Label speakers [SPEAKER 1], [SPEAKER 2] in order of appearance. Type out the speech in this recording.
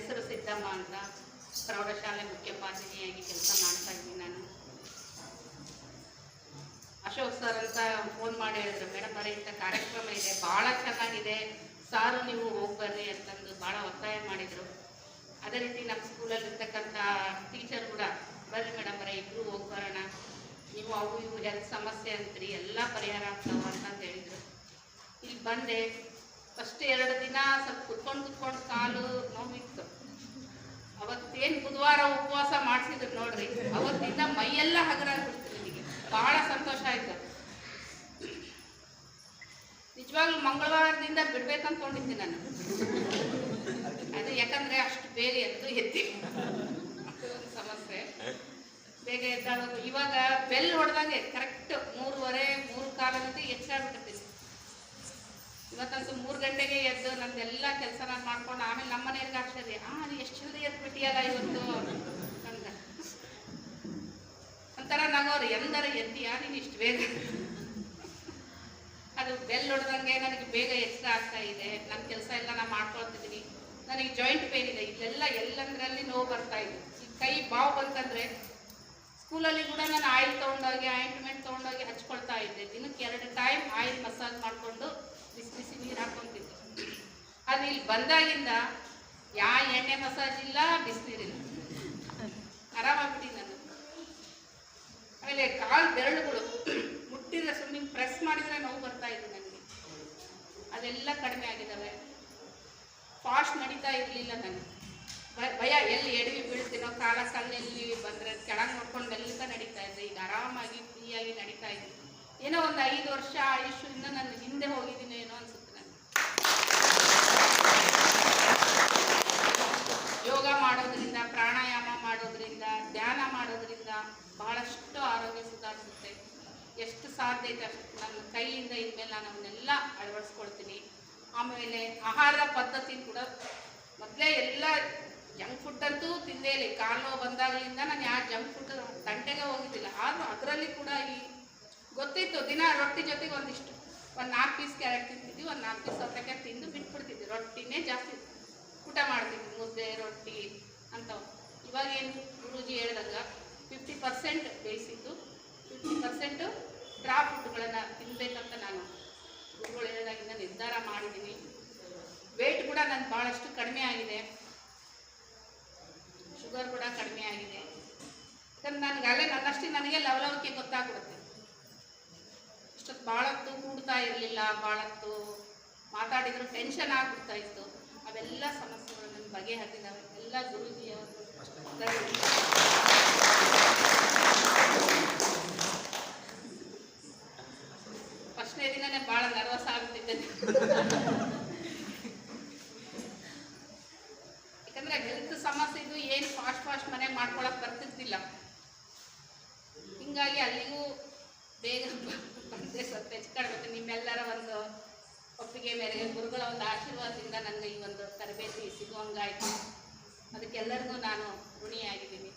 [SPEAKER 1] ಹೆಸರು ಸಿದ್ದಮ್ಮ ಅಂತ, ಪ್ರೌಢಶಾಲೆ ಮುಖ್ಯೋಪಾಧ್ಯಾಯಿಯಾಗಿ ಕೆಲಸ ಮಾಡ್ತಾ ಇದ್ದೀನಿ ನಾನು. ಅಶೋಕ್ ಸರ್ ಅಂತ ಫೋನ್ ಮಾಡಿ ಹೇಳಿದ್ರು, ಮೇಡಮ್ ಬರೀ ಇಂಥ ಕಾರ್ಯಕ್ರಮ ಇದೆ, ಭಾಳ ಚೆನ್ನಾಗಿದೆ ಸಾರು, ನೀವು ಹೋಗ್ಬರ್ರಿ ಅಂತಂದು ಭಾಳ ಒತ್ತಾಯ ಮಾಡಿದರು. ಅದೇ ರೀತಿ ನಮ್ಮ ಸ್ಕೂಲಲ್ಲಿ ಇರ್ತಕ್ಕಂಥ ಟೀಚರ್ ಕೂಡ, ಬರ್ರಿ ಮೇಡಮ್ ಬರೀ ಇಬ್ಬರು ಹೋಗ್ಬರೋಣ, ನೀವು ಅವು ಇವು ಹೆಲ್ತ್ ಸಮಸ್ಯೆ ಅಂತೀರಿ, ಎಲ್ಲ ಪರಿಹಾರ ಆಗ್ತಾವ ಅಂತಂದು ಹೇಳಿದರು. ಇಲ್ಲಿ ಬಂದೆ, ಫಸ್ಟ್ 2 ದಿನ ಸ್ವಲ್ಪ ಕುತ್ಕೊಂಡು ಕಾಲು ನೋವಿತ್ತು. ಅವತ್ತೇನು ಬುಧವಾರ ಉಪವಾಸ ಮಾಡಿಸಿದ್ರು ನೋಡ್ರಿ, ಅವತ್ತಿಂದ ಮೈಯೆಲ್ಲ ಹಗರಾಗ್ಬಿಡ್ತು. ನನಗೆ ಭಾಳ ಸಂತೋಷ ಆಯಿತು. ನಿಜವಾಗ್ಲೂ ಮಂಗಳವಾರದಿಂದ ಬಿಡ್ಬೇಕಂತ ತೊಗೊಂಡಿದ್ದೆ ನಾನು, ಅದು ಯಾಕಂದರೆ ಅಷ್ಟು ಬೇಗ ಎತ್ತಿ ಒಂದು ಸಮಸ್ಯೆ, ಬೇಗ ಎದ್ದಾಳೋದು. ಇವಾಗ ಬೆಲ್ ಹೊಡೆದಂಗೆ ಕರೆಕ್ಟ್ 3:15 3:15 ಹೆಚ್ಚಾಗ್ಬಿಟ್ಟಿರ್ತೀನಿ. ಇವತ್ತಂತೂ 3 ಗಂಟೆಗೆ ಎದ್ದು ನಮ್ದೆಲ್ಲ ಕೆಲಸ ನಾನು ಮಾಡ್ಕೊಂಡು, ಆಮೇಲೆ ನಮ್ಮ ಮನೆಯವ್ರಿಗೆ ಆಶ್ಚರ್ಯ, ನೀ ಎಷ್ಟು ಜಲ್ದಿ ಎದ್ಬಿಟ್ಟಿಯಲ್ಲ ಇವತ್ತು ಅಂತ ಒಂಥರ ನಗೋರು, ಎಂದರೆ ಎದ್ದೀಯಾ ನೀನು ಇಷ್ಟು ಬೇಗ. ಅದು ಬೆಲ್ ಹೊಡೆದಂಗೆ ನನಗೆ ಬೇಗ ಎಚ್ಚರ ಆಗ್ತಾ ಇದೆ. ನನ್ನ ಕೆಲಸ ಎಲ್ಲ ನಾನು ಮಾಡ್ಕೊಳ್ತಿದ್ದೀನಿ. ನನಗೆ ಜಾಯಿಂಟ್ ಪೇನ್ ಇದೆ, ಇಲ್ಲೆಲ್ಲ ಎಲ್ಲಂದ್ರಲ್ಲಿ ನೋವು ಬರ್ತಾ ಇದೆ. ಈ ಕೈ ಬಾವು ಬಂತಂದರೆ ಸ್ಕೂಲಲ್ಲಿ ಕೂಡ ನಾನು ಆಯಿಲ್ ತೊಗೊಂಡೋಗಿ ಆಯಿಂಟ್ಮೆಂಟ್ ತೊಗೊಂಡೋಗಿ ಹಚ್ಕೊಳ್ತಾ ಇದ್ದೆ. ದಿನಕ್ಕೆ 2 ಟೈಮ್ ಆಯಿಲ್ ಮಸಾಜ್ ಮಾಡಿಕೊಂಡು ಬಿಸಿ ನೀರು ಹಾಕ್ಕೊತಿದ್ದೆ. ಅದು ಇಲ್ಲಿ ಬಂದಾಗಿಂದ ಯಾವ ಎಣ್ಣೆ ಮಸಾಜ್ ಇಲ್ಲ, ಬಿಸಿನೀರಿಲ್ಲ, ಆರಾಮಾಗ್ಬಿಟ್ಟು ನಾನು. ಆಮೇಲೆ ಕಾಲು ಬೆರಳುಗಳು ಮುಟ್ಟಿದ್ರೆ ಸುಮ್ಮನೆ ಪ್ರೆಸ್ ಮಾಡಿದರೆ ನೋವು ಬರ್ತಾ ಇದೆ ನನಗೆ, ಅದೆಲ್ಲ ಕಡಿಮೆ ಆಗಿದ್ದಾವೆ. ಫಾಸ್ಟ್ ನಡೀತಾ ಇರಲಿಲ್ಲ ನನಗೆ, ಭಯ ಎಲ್ಲಿ ಎಡವಿ ಬೀಳ್ತೀನೋ, ಕಾಲ ಕಲ್ಲೆಲ್ಲಿ ಬಂದರೆ ಕೆಳಗೆ ನೋಡ್ಕೊಂಡು ಮೆಲ್ಲಕ ನಡೀತಾ ಇದ್ದೆ. ಈಗ ಆರಾಮಾಗಿ ಫ್ರೀಯಾಗಿ ನಡೀತಾ ಇದ್ದೀನಿ. ಏನೋ ಒಂದು 5 ವರ್ಷ ಆಯುಷ್ಯಿಂದ ನನ್ನ ಹಿಂದೆ ಹೋಗಿದ್ದೀನಿ ಏನೋ ಅನ್ಸುತ್ತೆ ನನಗೆ. ಯೋಗ ಮಾಡೋದ್ರಿಂದ, ಪ್ರಾಣಾಯಾಮ ಮಾಡೋದ್ರಿಂದ, ಧ್ಯಾನ ಮಾಡೋದ್ರಿಂದ ಬಹಳಷ್ಟು ಆರೋಗ್ಯ ಸುಧಾರಿಸುತ್ತೆ. ಎಷ್ಟು ಸಾಧ್ಯ ಇದೆ ಅಷ್ಟು ನನ್ನ ಕೈಯಿಂದ ಇನ್ಮೇಲೆ ನಾನು ಅವನ್ನೆಲ್ಲ ಅಳವಡಿಸ್ಕೊಳ್ತೀನಿ. ಆಮೇಲೆ ಆಹಾರದ ಪದ್ಧತಿ ಕೂಡ ಮೊದಲೇ ಎಲ್ಲ ಜಂಕ್ ಫುಡ್ ಅಂತೂ ತಿಂದೇ ಇಲ್ಲ. ಕಾಲು ನೋವು ಬಂದಾಗಲಿಂದ ನಾನು ಯಾವ ಜಂಕ್ ಫುಡ್ ಗಂಟೆಗೆ ಹೋಗಿದ್ದಿಲ್ಲ. ಆದರೂ ಅದರಲ್ಲಿ ಕೂಡ ಈ ಗೊತ್ತಿತ್ತು, ದಿನ ರೊಟ್ಟಿ ಜೊತೆಗೆ ಒಂದು 4 ಪೀಸ್ ಕ್ಯಾರೆಟ್ ತಿಂತಿದ್ವಿ, ಒಂದು 4 ಪೀಸ್ ಸೌತೆಕಾಯಿ ತಿಂದು ಬಿಟ್ಬಿಡ್ತಿದ್ವಿ. ರೊಟ್ಟಿನೇ ಜಾಸ್ತಿ ಊಟ ಮಾಡ್ತಿದ್ವಿ, ಮುದ್ದೆ ರೊಟ್ಟಿ ಅಂಥವು. ಇವಾಗೇನು ಗುರೂಜಿ ಹೇಳ್ದಂಗೆ 50% ಬೇಯಿಸಿದ್ದು, 50% ಡ್ರಾ ಫುಡ್ಗಳನ್ನು ತಿನ್ನಬೇಕಂತ ನಾನು ಗುರುಗಳು ಹೇಳಿದಾಗಿಂದ ನಿರ್ಧಾರ ಮಾಡಿದ್ದೀನಿ. ವೇಟ್ ಕೂಡ ನನ್ನ ಭಾಳಷ್ಟು ಕಡಿಮೆ ಆಗಿದೆ, ಶುಗರ್ ಕೂಡ ಕಡಿಮೆ ಆಗಿದೆ. ಯಾಕಂದ್ರೆ ನನಗಲ್ಲೇ ನನ್ನಷ್ಟೇ ನನಗೆ ಲವಲವಿಕೆ ಗೊತ್ತಾಗ್ಬಿಡುತ್ತೆ. ಇಷ್ಟೊತ್ತು ಭಾಳತ್ತು ಕೂಡ್ತಾ ಇರಲಿಲ್ಲ, ಭಾಳತ್ತು ಮಾತಾಡಿದ್ರು ಟೆನ್ಷನ್ ಆಗ್ಬಿಡ್ತಾ ಇತ್ತು. ಅವೆಲ್ಲ ಸಮಸ್ಯೆಗಳು ನನ್ನ ಬಗೆಹರಿದಿದ್ದಾವೆ. ಎಲ್ಲ ಗುರೂಜಿಯವರು ಫಸ್ಟ್ನೇ ದಿನನೇ ಭಾಳ ನರ್ವಸ್ ಆಗ್ಬಿಟ್ಟಿದ್ದೆ. ಯಾಕಂದರೆ ಹೆಲ್ತ್ ಸಮಸ್ಯೆ ಇದು ಏನು ಫಾಸ್ಟ್ ಮನೆ ಮಾಡ್ಕೊಳಕ್ಕೆ ಬರ್ತಿದ್ದಿಲ್ಲ. ಹಿಂಗಾಗಿ ಅಲ್ಲಿಗೂ ಬೇಗ ಬಂದೆ. ಸ್ವಲ್ಪ ಹೆಚ್ಚು ಕಡಿಮೆ ನಿಮ್ಮೆಲ್ಲರ ಒಂದು ಒಪ್ಪಿಗೆ ಮೇರೆಗೆ, ಗುರುಗಳ ಒಂದು ಆಶೀರ್ವಾದದಿಂದ ನನಗೆ ಈ ಒಂದು ತರಬೇತಿ ಸಿಗುವಂಗಾಯಿತು. ಅದಕ್ಕೆಲ್ಲರಿಗೂ ನಾನು ಋಣಿಯಾಗಿದ್ದೀನಿ.